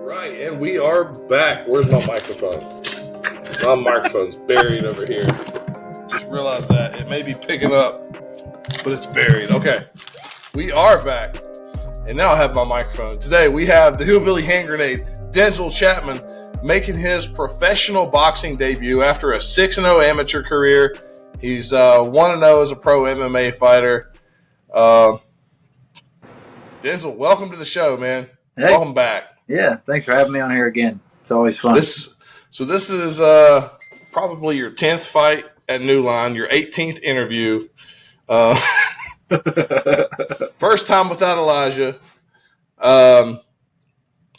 Right, and we are back. Where's my microphone? My microphone's buried over here. Just realized that. It may be picking up, but it's buried. Okay, we are back. And now I have my microphone. Today we have the Hillbilly Handgrenade, Densel Chapman, making his professional boxing debut after a 6-0 amateur career. He's 1-0 as a pro MMA fighter. Densel, welcome to the show, man. Hey. Welcome back. Yeah, thanks for having me on here again. It's always fun. This is probably your 10th fight at New Line, your 18th interview. First time without Elijah. I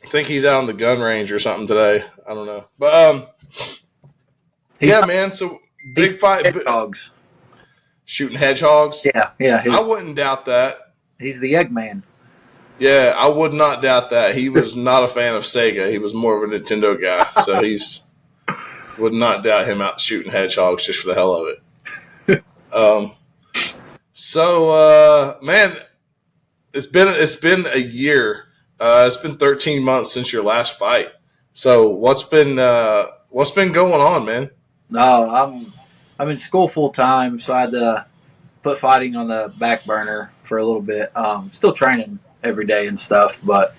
think he's out on the gun range or something today. I don't know. But man, so big fight. Hedgehogs. Shooting hedgehogs? Yeah. I wouldn't doubt that. He's the Eggman. Yeah, I would not doubt that. He was not a fan of Sega. He was more of a Nintendo guy. So would not doubt him out shooting hedgehogs just for the hell of it. Man, it's been a year. It's been 13 months since your last fight. So what's been going on, man? No, I'm in school full time, so I had to put fighting on the back burner for a little bit. Still training every day and stuff, but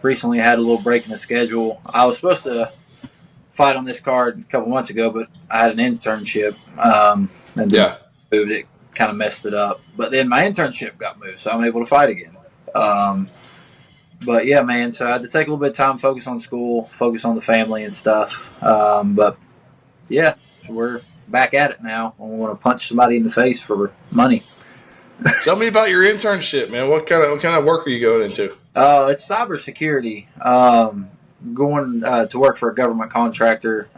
recently I had a little break in the schedule. I was supposed to fight on this card a couple months ago, but I had an internship and then moved it, kind of messed it up. But then my internship got moved, so I'm able to fight again. But yeah, man, so I had to take a little bit of time, focus on school, focus on the family and stuff. But yeah, so we're back at it now. I want to punch somebody in the face for money. Tell me about your internship, man. What kind of work are you going into? It's cybersecurity. Going to work for a government contractor.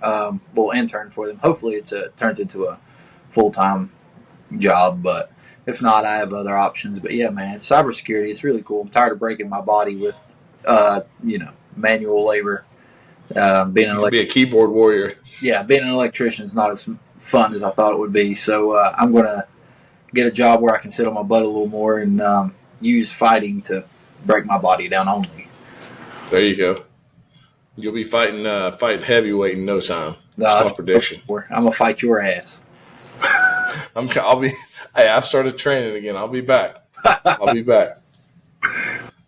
We'll intern for them. Hopefully, it turns into a full-time job. But if not, I have other options. But yeah, man, cybersecurity. It's really cool. I'm tired of breaking my body with, manual labor. Be a keyboard warrior. Yeah, being an electrician is not as fun as I thought it would be. So I'm gonna get a job where I can sit on my butt a little more and use fighting to break my body down only. There you go. You'll be fighting heavyweight in no time. That's my prediction. I'm gonna fight your ass. I started training again. I'll be back. By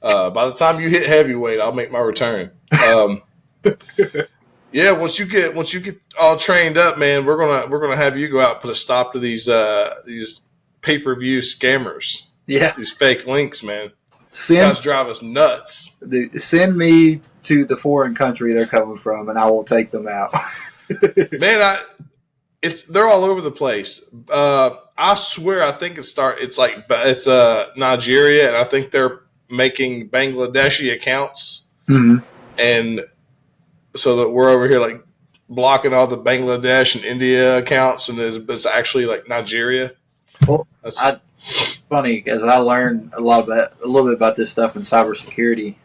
the time you hit heavyweight, I'll make my return. Yeah, once you get all trained up, man, we're gonna have you go out and put a stop to these pay-per-view scammers. Yeah, these fake links, man. Guys drive us nuts. Send me to the foreign country they're coming from, and I will take them out. Man, they're all over the place. I swear, I think it's Nigeria, and I think they're making Bangladeshi accounts, and so that we're over here like blocking all the Bangladesh and India accounts, and it's actually like Nigeria. Well, funny because I learned a little bit about this stuff in cybersecurity.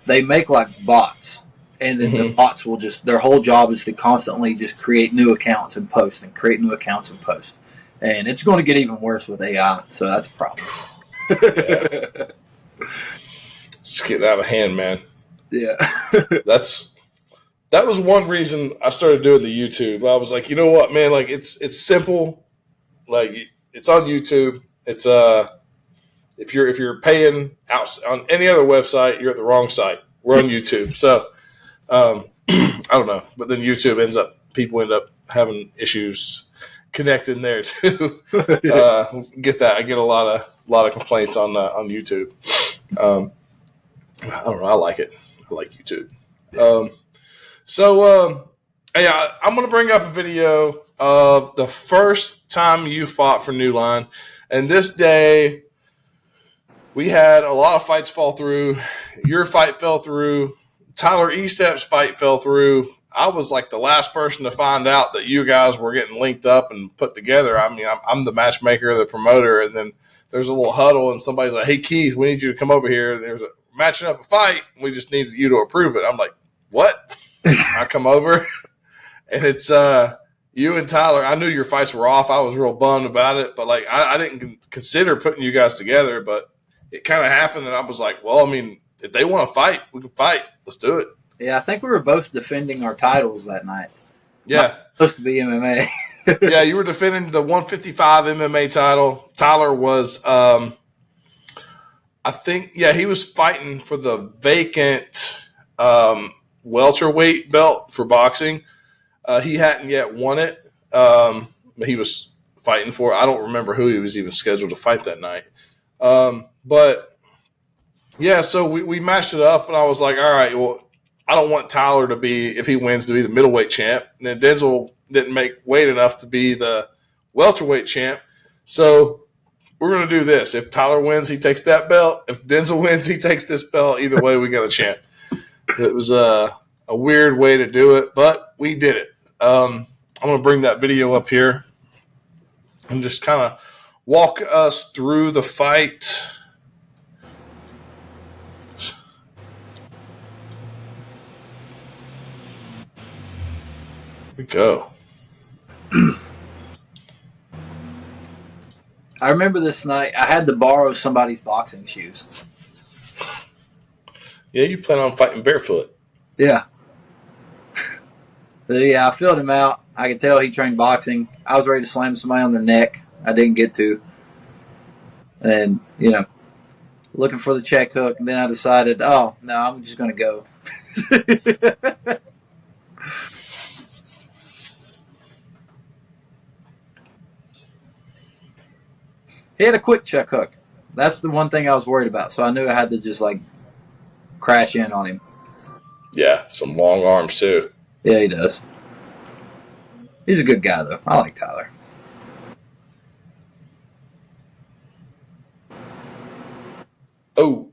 They make like bots, and then the bots will their whole job is to constantly just create new accounts and post, and create new accounts and post. And it's going to get even worse with AI, so that's a problem. It's getting out of hand, man. Yeah. That was one reason I started doing the YouTube. I was like, you know what, man? Like it's simple. Like it's on YouTube. It's if you're paying out on any other website, you're at the wrong site. We're on YouTube. So I don't know. But then people end up having issues connecting there too. Get that. I get a lot of complaints on YouTube. I don't know. I like it. I like YouTube. I'm going to bring up a video of the first time you fought for New Line. And this day, we had a lot of fights fall through. Your fight fell through. Tyler Estep's fight fell through. I was like the last person to find out that you guys were getting linked up and put together. I mean, I'm the matchmaker, the promoter, and then there's a little huddle, and somebody's like, hey, Keith, we need you to come over here. There's a matching up a fight. We just need you to approve it. I'm like, what? I come over, and it's you and Tyler. I knew your fights were off. I was real bummed about it, but like I didn't consider putting you guys together, but it kind of happened, and I was like, well, I mean, if they want to fight, we can fight. Let's do it. Yeah, I think we were both defending our titles that night. Yeah. Supposed to be MMA. Yeah, you were defending the 155 MMA title. Tyler was, I think, yeah, he was fighting for the vacant welterweight belt for boxing. He hadn't yet won it, but he was fighting for it. I don't remember who he was even scheduled to fight that night. But, yeah, so we matched it up, and I was like, all right, well, I don't want Tyler to be, if he wins, to be the middleweight champ. And then Densel didn't make weight enough to be the welterweight champ. So we're going to do this. If Tyler wins, he takes that belt. If Densel wins, he takes this belt. Either way, we got a champ. It was a weird way to do it, but we did it. I'm going to bring that video up here and just kind of walk us through the fight. Here we go. I remember this night, I had to borrow somebody's boxing shoes. Yeah, you plan on fighting barefoot. Yeah. But yeah, I filled him out. I could tell he trained boxing. I was ready to slam somebody on their neck. I didn't get to. And, looking for the check hook. And then I decided, oh, no, I'm just going to go. He had a quick check hook. That's the one thing I was worried about. So I knew I had to just, crash in on him. Yeah, some long arms, too. Yeah, he does. He's a good guy, though. I like Tyler. Oh.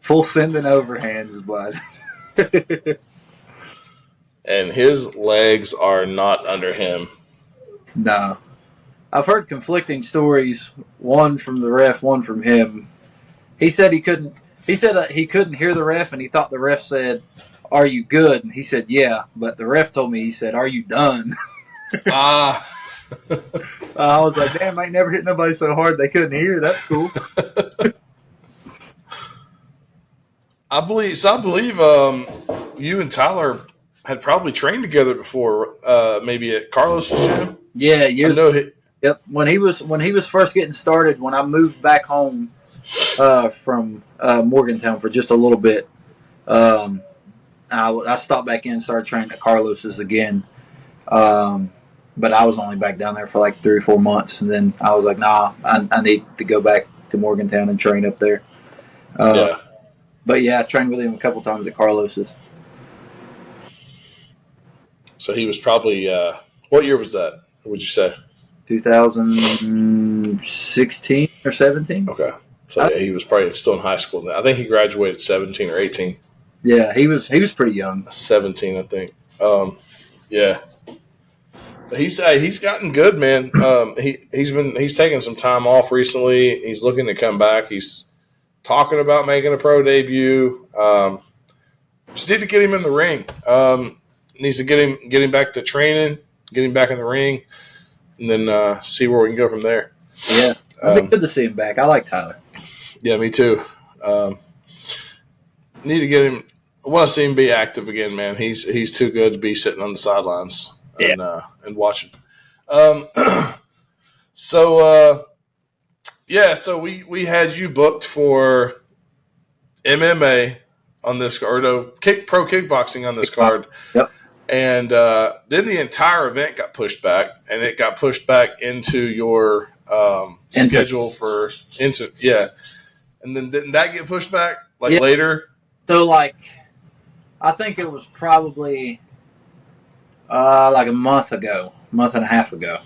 Full sending overhands, bud. And his legs are not under him. No. I've heard conflicting stories, one from the ref, one from him. He said he couldn't hear the ref, and he thought the ref said, "Are you good?" And he said, "Yeah," but the ref told me, he said, "Are you done?" I was like, damn, I ain't never hit nobody so hard they couldn't hear. That's cool. I believe you and Tyler had probably trained together before, maybe at Carlos's gym. Yeah, years ago. Yep. When he was first getting started, when I moved back home from Morgantown for just a little bit, I stopped back in and started training at Carlos's again. But I was only back down there for 3 or 4 months, and then I was like, nah, I need to go back to Morgantown and train up there. Yeah. But yeah, I trained with him a couple times at Carlos's. So he was probably what year was that? What would you say? 2016 or 17. Okay. So yeah, he was probably still in high school then. I think he graduated 17 or 18. Yeah, he was pretty young. 17, I think. Yeah. He's gotten good, man. He's taken some time off recently. He's looking to come back. He's talking about making a pro debut. Just need to get him in the ring. Needs to get him back to training, get him back in the ring, and then see where we can go from there. Yeah, it'd be good to see him back. I like Tyler. Yeah, me too. Need to get him. I want to see him be active again, man. He's too good to be sitting on the sidelines and watching. So we had you booked for MMA on this card, pro kickboxing on this card. Yep. And then the entire event got pushed back, and it got pushed back into your schedule for instant. Yeah. And then didn't that get pushed back later? So I think it was probably a month and a half ago.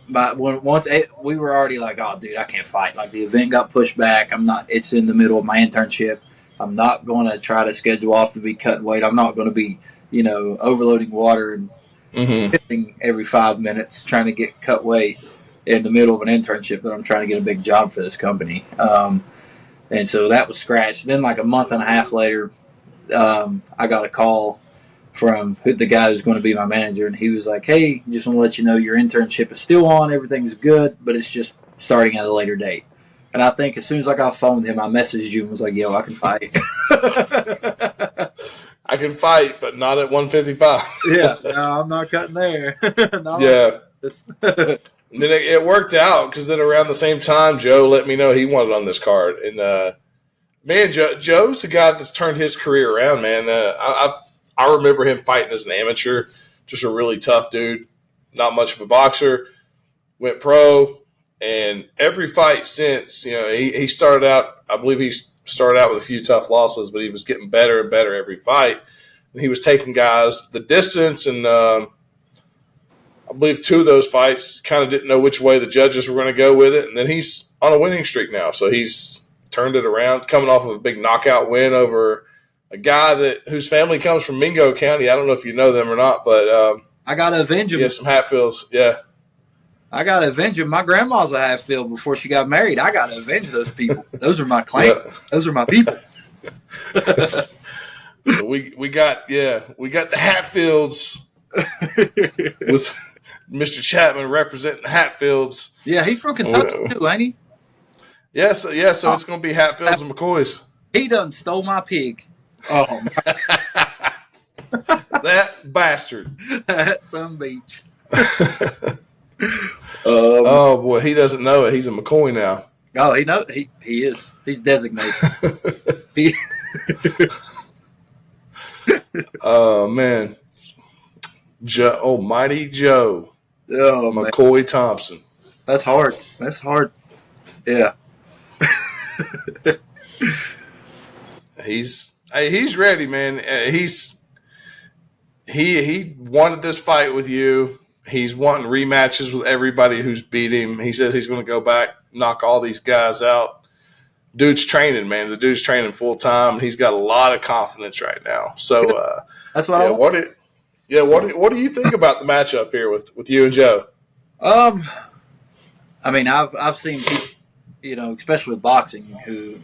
But we were already like, oh, dude, I can't fight. The event got pushed back. It's in the middle of my internship. I'm not going to try to schedule off to be cutting weight. I'm not going to be, overloading water and hitting every 5 minutes trying to get cut weight in the middle of an internship that I'm trying to get a big job for this company. And so that was scratched. Then a month and a half later, I got a call from the guy who's going to be my manager, and he was like, hey, just want to let you know your internship is still on. Everything's good, but it's just starting at a later date. And I think as soon as I got off the phone with him, I messaged you and was like, "Yo, I can fight." I can fight, but not at 155. Yeah, no, I'm not cutting there. Not Yeah. like And then it worked out because then around the same time, Joe let me know he wanted on this card. And man, Joe's the guy that's turned his career around, man. I remember him fighting as an amateur, just a really tough dude, not much of a boxer. Went pro, and every fight since, he started out. I believe he started out with a few tough losses, but he was getting better and better every fight. And he was taking guys the distance, and I believe 2 of those fights kind of didn't know which way the judges were going to go with it. And then he's on a winning streak now, so he's turned it around, coming off of a big knockout win over a guy whose family comes from Mingo County. I don't know if you know them or not, but I gotta avenge him. Yeah, some Hatfields. Yeah, I gotta avenge him. My grandma's a Hatfield before she got married. I gotta avenge those people. Those are my clan. Yeah. Those are my people. So we got the Hatfields with Mr. Chapman representing the Hatfields. Yeah, he's from Kentucky too, ain't he? Yeah, so it's going to be Hatfields and McCoys. He done stole my pig. Oh, that bastard. At some beach. Oh boy, he doesn't know it. He's a McCoy now. Oh, he knows. He is. He's designated. Oh man, Mighty Joe. Oh, McCoy man. Thompson. That's hard. That's hard. Yeah. He's ready, man. He wanted this fight with you. He's wanting rematches with everybody who's beat him. He says he's going to go back, knock all these guys out. Dude's training, man. The dude's training full time. He's got a lot of confidence right now. So that's what I want. What do you think about the matchup here with you and Joe? I mean, I've seen people, especially with boxing, who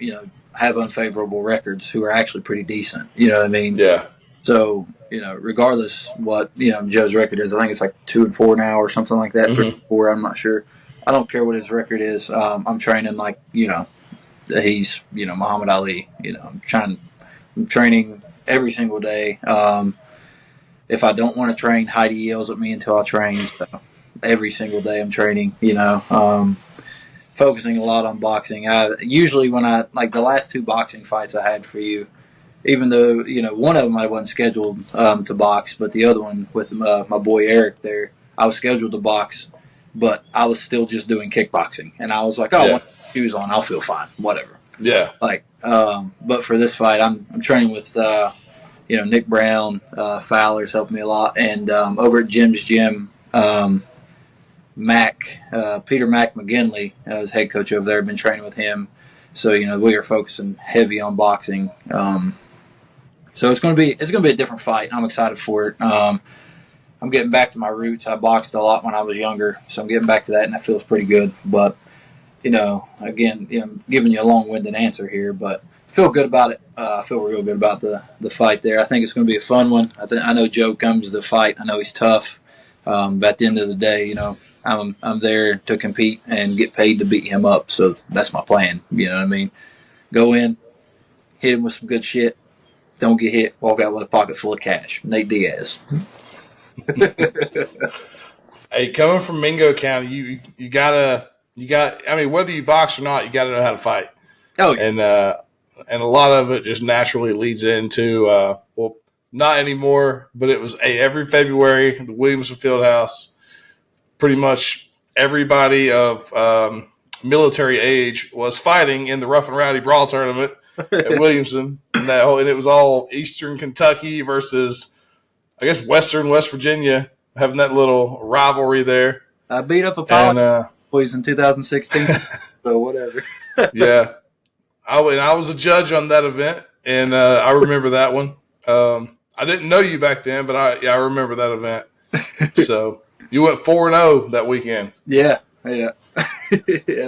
have unfavorable records, who are actually pretty decent. You know what I mean? Yeah. So regardless what Joe's record is, I think it's like 2-4 now or something like that. Mm-hmm. 4, I'm not sure. I don't care what his record is. I'm training like he's Muhammad Ali. I'm training every single day. If I don't want to train, Heidi yells at me until I train. So every single day I'm training. Focusing a lot on boxing. Usually when the last 2 boxing fights I had for you, even though one of them I wasn't scheduled to box, but the other one with my boy Eric there, I was scheduled to box, but I was still just doing kickboxing, and I was like, I want shoes on, I'll feel fine, whatever. Yeah. But for this fight, I'm training with Nick Brown, Fowler's helping me a lot, and over at Jim's Gym, Peter Mac McGinley, is head coach over there. I've been training with him, so we are focusing heavy on boxing. So it's going to be a different fight. I'm excited for it. I'm getting back to my roots. I boxed a lot when I was younger, so I'm getting back to that, and that feels pretty good. But again, giving you a long-winded answer here, but I feel good about it. I feel real good about the fight there. I think it's going to be a fun one. I know Joe comes to the fight. I know he's tough. But at the end of the day, I'm there to compete and get paid to beat him up. So that's my plan. You know what I mean? Go in, hit him with some good shit. Don't get hit. Walk out with a pocket full of cash. Nate Diaz. Hey, coming from Mingo County, you gotta. I mean, whether you box or not, you gotta know how to fight. Oh, yeah. And a lot of it just naturally leads into not anymore, but it was every February the Williamson Fieldhouse. Pretty much everybody of military age was fighting in the Rough and Rowdy Brawl tournament at Williamson, and it was all Eastern Kentucky versus, I guess, Western West Virginia, having that little rivalry there. I beat up a pilot boys in 2016, so whatever. Yeah, I was a judge on that event, and I remember that one. I didn't know you back then, but I remember that event. So you went 4-0 that weekend. Yeah. It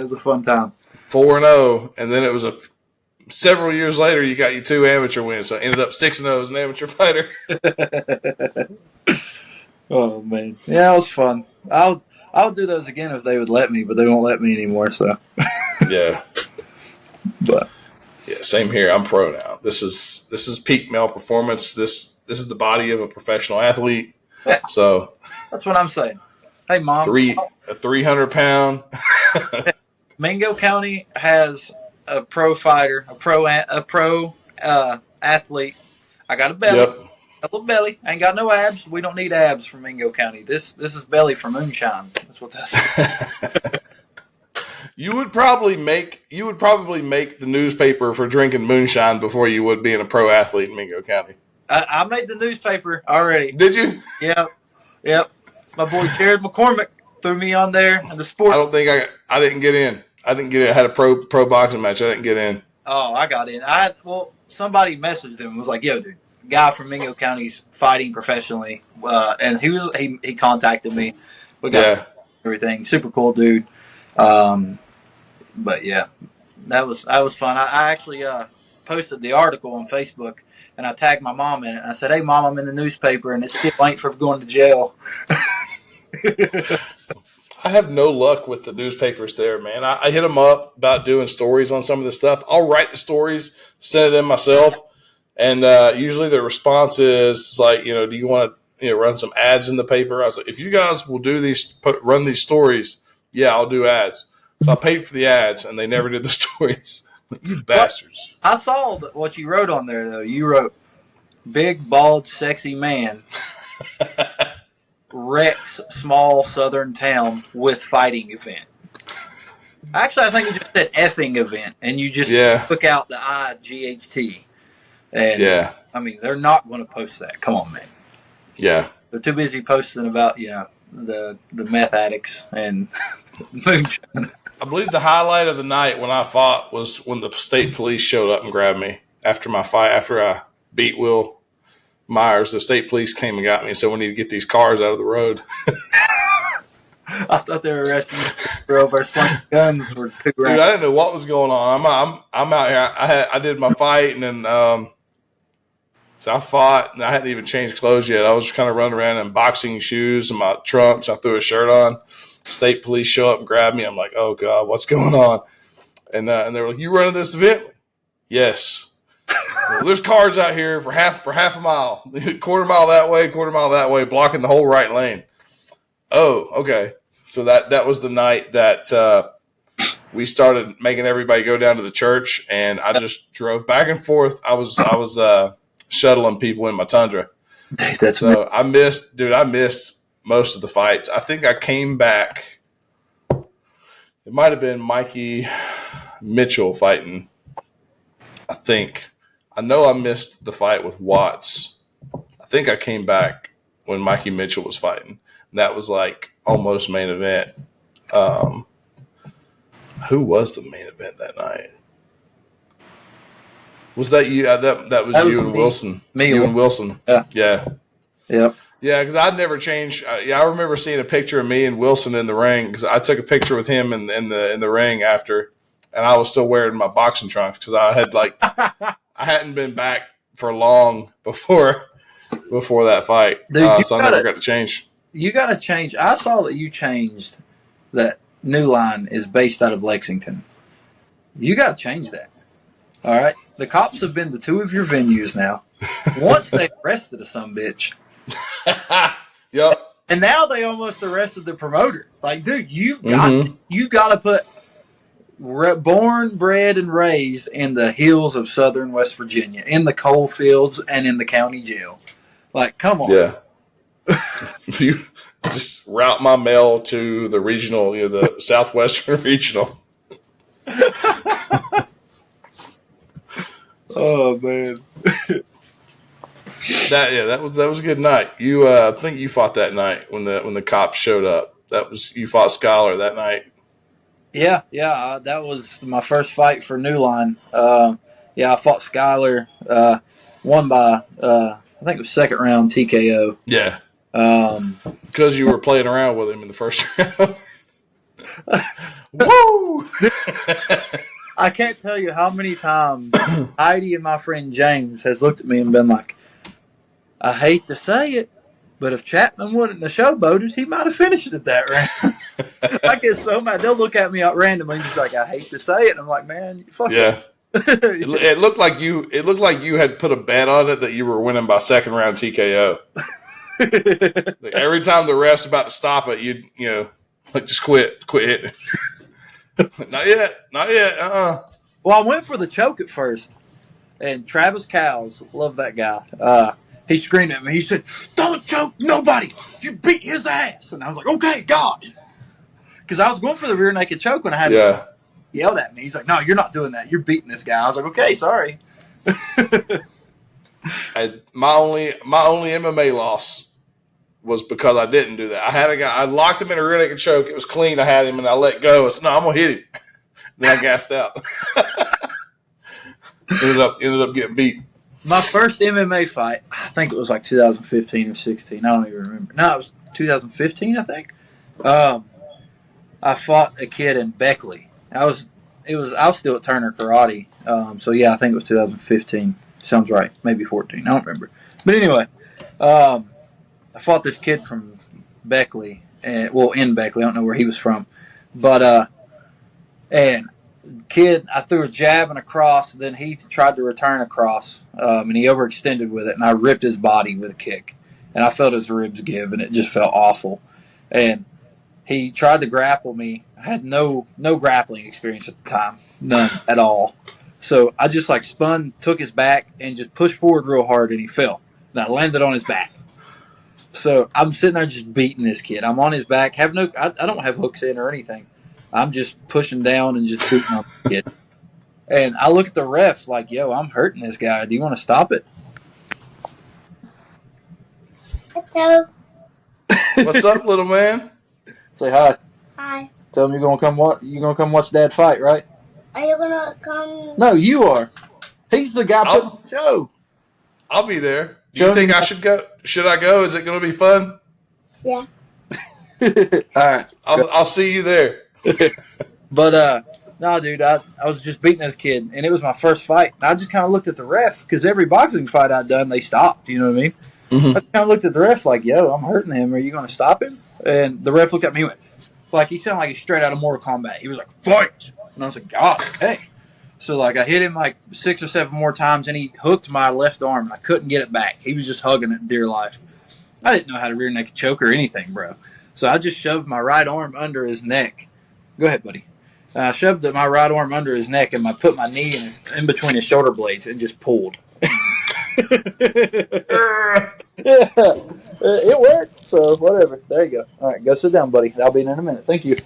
was a fun time. 4-0, and then it was several years later you got your 2 amateur wins, so I ended up 6-0 as an amateur fighter. Oh man, yeah, it was fun. I'll do those again if they would let me, but they won't let me anymore. So Yeah. But Yeah, same here. I'm pro now. This is peak male performance. This is the body of a professional athlete. yeah, So that's what I'm saying. Hey, Mom, 300 pound. Mingo County has a pro fighter, a pro athlete. I got a belly, Yep. a little belly. I ain't got no abs. We don't need abs from Mingo County. This is belly for moonshine. That's what that's. You would probably make the newspaper for drinking moonshine before you would being a pro athlete in Mingo County. I made the newspaper already. Did you? Yep. My boy Jared McCormick threw me on there in the sports. I don't think I didn't get in. I didn't get in. I had a pro boxing match. I didn't get in. Oh, I got in. Somebody messaged him and was like, "Yo, dude, guy from Mingo County's fighting professionally," and he contacted me. We got everything. Super cool dude. But yeah, that was fun. I actually posted the article on Facebook and I tagged my mom in it. And I said, "Hey, Mom, I'm in the newspaper and it still ain't for going to jail." I have no luck with the newspapers there, man. I hit them up about doing stories on some of this stuff. I'll write the stories, send it in myself, and usually the response is like, do you want to run some ads in the paper? I was like, if you guys will do run these stories, yeah, I'll do ads. So I paid for the ads, and they never did the stories. You bastards. I saw what you wrote on there, though. You wrote, "Big, bald, sexy man wrecks small southern town with fighting event." Actually, I think you just said effing event, and you just took out the IGHT. And yeah. I mean, they're not going to post that. Come on, man. Yeah. They're too busy posting about, the meth addicts and moonshine. I believe the highlight of the night when I fought was when the state police showed up and grabbed me after my fight. After I beat Will Myers, the state police came and got me and said, "We need to get these cars out of the road." I thought they were arresting me for over slinging guns for $2,000. Dude, I didn't know what was going on. I'm out here. I did my fight and then so I fought and I hadn't even changed clothes yet. I was just kind of running around in boxing shoes and my trunks. I threw a shirt on. State police show up and grab me. I'm like, "Oh God, what's going on?" And they were like, "You running this event?" Yes. Well, there's cars out here for half a mile, quarter mile that way, blocking the whole right lane. Oh, okay. So that was the night that we started making everybody go down to the church, and I just drove back and forth. I was shuttling people in my Tundra. That's so I missed most of the fights. I think I came back. It might have been Mikey Mitchell fighting. I know I missed the fight with Watts. I think I came back when Mikey Mitchell was fighting. And that was like almost main event. Who was the main event that night? Was that you? That was you and Wilson. You and Wilson. Yeah. Yep. Yeah, because I'd never changed. I remember seeing a picture of me and Wilson in the ring because I took a picture with him in the ring after, and I was still wearing my boxing trunks because I had I hadn't been back for long before that fight. Dude, so I never got to change. You got to change. I saw that you changed that New Line is based out of Lexington. You got to change that. All right. The cops have been to 2 of your venues now. Once they arrested a sumbitch. Yep. And now they almost arrested the promoter. Like, dude, you got to put born, bred, and raised in the hills of southern West Virginia, in the coal fields, and in the county jail. Like, come on. Yeah. You just route my mail to the regional, the Southwestern Regional. Oh man. That was a good night. You I think you fought that night when the cops showed up. You fought Scholar that night. Yeah, that was my first fight for New Line. I fought Skyler, won by I think it was second round TKO. Yeah. Because you were playing around with him in the first round. Woo! I can't tell you how many times Heidi and my friend James has looked at me and been like, "I hate to say it, but if Chapman wouldn't have showboated, he might have finished it that round." I get so mad. They'll look at me out randomly and just be like, I hate to say it. And I'm like, man, fuck Yeah. it. It looked like you. It looked like you had put a bet on it that you were winning by second round TKO. Like every time the ref's about to stop it, you know, like just quit hitting. Not yet, not yet. Well, I went for the choke at first, and Travis Cowles, love that guy. He screamed at me. He said, "Don't choke nobody. You beat his ass." And I was like, "Okay, God," because I was going for the rear naked choke when I had him yelled at me. He's like, "No, you're not doing that. You're beating this guy." I was like, "Okay, sorry." My only MMA loss was because I didn't do that. I had a guy. I locked him in a rear naked choke. It was clean. I had him, and I let go. I said, "No, I'm gonna hit him." Then I gassed out. ended up getting beat. My first MMA fight, I think it was like 2015 or 16. I don't even remember. No, it was 2015, I think. I fought a kid in Beckley. I was still at Turner Karate. So yeah, I think it was 2015. Sounds right. Maybe 14. I don't remember. But anyway, I fought this kid from Beckley, and in Beckley. I don't know where he was from, but and kid, I threw a jab and a cross. Then he tried to return a cross, and he overextended with it, and I ripped his body with a kick, and I felt his ribs give, and it just felt awful. And he tried to grapple me. I had no grappling experience at the time, none at all. So I just like spun, took his back, and just pushed forward real hard, and he fell. And I landed on his back. So I'm sitting there just beating this kid. I'm on his back. I don't have hooks in or anything. I'm just pushing down and just beating on the kid. And I look at the ref like, yo, I'm hurting this guy. Do you want to stop it? Hello. What's up, little man? Say hi. Hi. Tell him you're gonna come watch Dad fight, right? Are you gonna come? No, you are. He's the guy putting on the show. I'll be there. Do you think I should go? Should I go? Is it going to be fun? Yeah. All right. I'll see you there. But no, dude, I was just beating this kid, and it was my first fight. And I just kind of looked at the ref because every boxing fight I'd done, they stopped. You know what I mean? Mm-hmm. I kind of looked at the ref like, "Yo, I'm hurting him. Are you going to stop him?" And the ref looked at me and went, like he sounded like he's straight out of Mortal Kombat. He was like, "Fight!" And I was like, "God, okay." So like I hit him like 6 or 7 more times, and he hooked my left arm, and I couldn't get it back. He was just hugging it dear life. I didn't know how to rear naked choke or anything, bro. So I just shoved my right arm under his neck. Go ahead, buddy. I shoved my right arm under his neck, and I put my knee in between his shoulder blades and just pulled. Yeah, it worked. So whatever. There you go. All right, go sit down, buddy. I'll be in a minute. Thank you. Okay.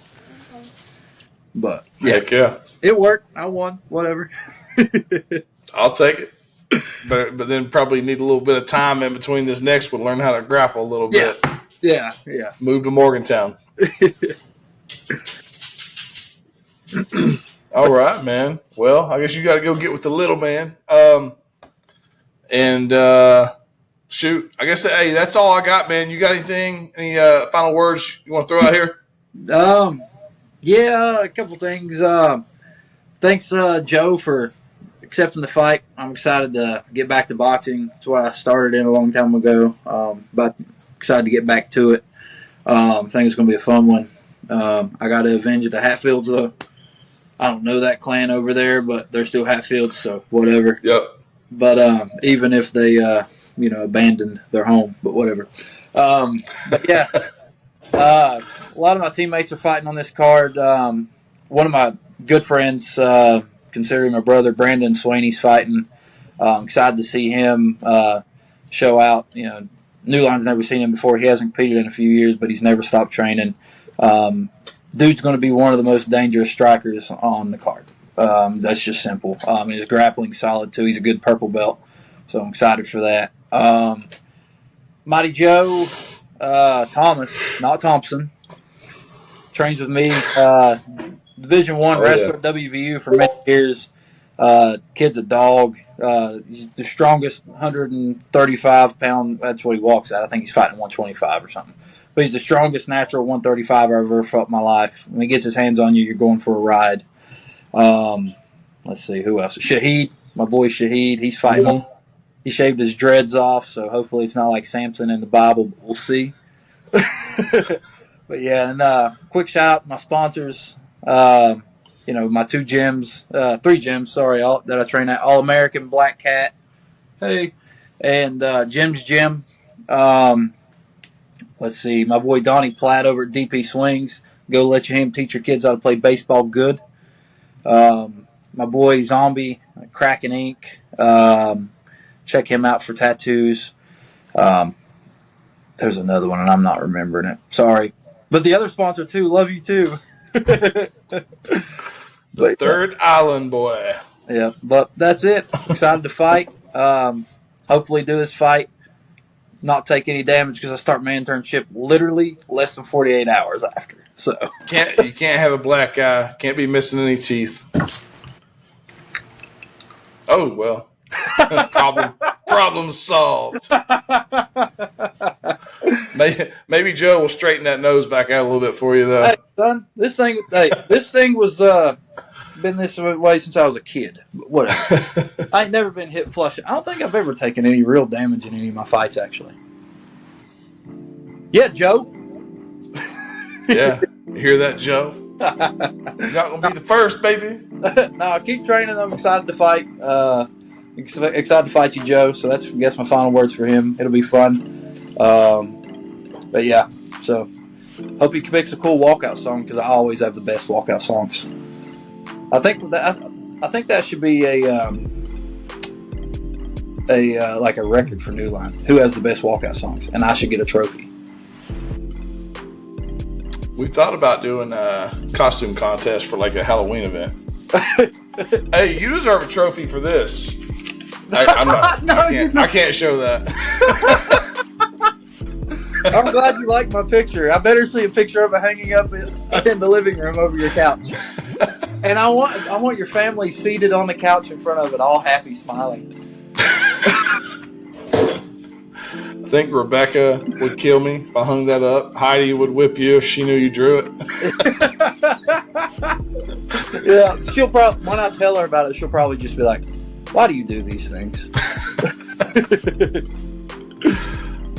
But Heck yeah. it worked. I won. Whatever. I'll take it. But then probably need a little bit of time in between this next one, learn how to grapple a little bit. Yeah. Move to Morgantown. All right, man. Well, I guess you got to go get with the little man. Shoot, I guess, hey, that's all I got, man. You got anything? Any final words you want to throw out here? Yeah, a couple things. Thanks, Joe, for accepting the fight. I'm excited to get back to boxing. It's what I started in a long time ago. But excited to get back to it. I think it's going to be a fun one. I got to avenge the Hatfields, though. I don't know that clan over there, but they're still Hatfields, so whatever. Yep. But even if they, abandoned their home, but whatever. But yeah, a lot of my teammates are fighting on this card. One of my good friends, considering my brother, Brandon Swaney's fighting. Excited to see him show out. You know, New Line's never seen him before. He hasn't competed in a few years, but he's never stopped training. Dude's going to be one of the most dangerous strikers on the card. That's just simple. His grappling's solid, too. He's a good purple belt, so I'm excited for that. Mighty Joe Thomas, not Thompson, trains with me. Division I wrestler at WVU for many years. Kid's a dog. He's the strongest 135-pound. That's what he walks at. I think he's fighting 125 or something. But he's the strongest natural 135 I've ever felt in my life. When he gets his hands on you, you're going for a ride. Let's see, who else? Shaheed, my boy Shaheed. He's fighting. Mm-hmm. He shaved his dreads off, so hopefully it's not like Samson in the Bible, but we'll see. But But yeah, and quick shout out to my sponsors. My 3 gyms, sorry, that I train at: All American, Black Cat, hey, and Jim's Gym. Let's see, my boy Donnie Platt over at DP Swings. Go let him teach your kids how to play baseball good. My boy Zombie, Kraken Ink. Check him out for tattoos. There's another one, and I'm not remembering it. Sorry. But the other sponsor, too, love you, too. The third island boy. Yeah, but that's it. Excited to fight. Hopefully do this fight, not take any damage, because I start my internship literally less than 48 hours after. So you can't have a black eye. Can't be missing any teeth. Oh, well. Problem solved. Maybe Joe will straighten that nose back out a little bit for you, though. Hey, son, this thing was been this way since I was a kid. But whatever. I ain't never been hit flush. I don't think I've ever taken any real damage in any of my fights, actually. Yeah, Joe. Yeah, you hear that, Joe? You're not gonna be the first, baby. No, keep training. I'm excited to fight. Excited to fight you, Joe. So that's my final words for him. It'll be fun. But yeah, so hope he picks a cool walkout song, because I always have the best walkout songs. I think that should be a record for New Line. Who has the best walkout songs? And I should get a trophy. We thought about doing a costume contest for like a Halloween event. Hey, you deserve a trophy for this. I can't show that. I'm glad you like my picture. I better see a picture of it hanging up in the living room over your couch. And I want your family seated on the couch in front of it, all happy, smiling. I think Rebecca would kill me if I hung that up. Heidi would whip you if she knew you drew it. Yeah, she'll probably, when I tell her about it, she'll probably just be like, "Why do you do these things?"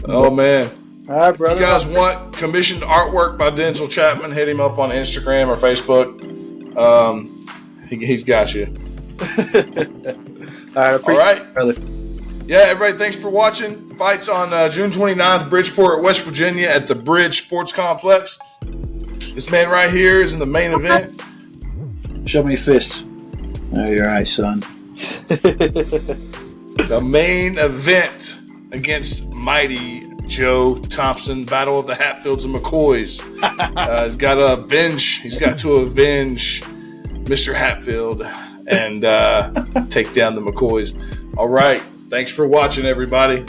Oh, man. All right, brother. If you guys want commissioned artwork by Densel Chapman, hit him up on Instagram or Facebook. He's got you. All right, it, brother. Yeah, everybody, thanks for watching. Fights on June 29th, Bridgeport, West Virginia at the Bridge Sports Complex. This man right here is in the main event. Show me your fists. Oh, you're right, son. The main event against mighty Joe Thompson, Battle of the Hatfields and McCoys. He's got to avenge Mr. Hatfield and take down the McCoys. All right. Thanks for watching, everybody.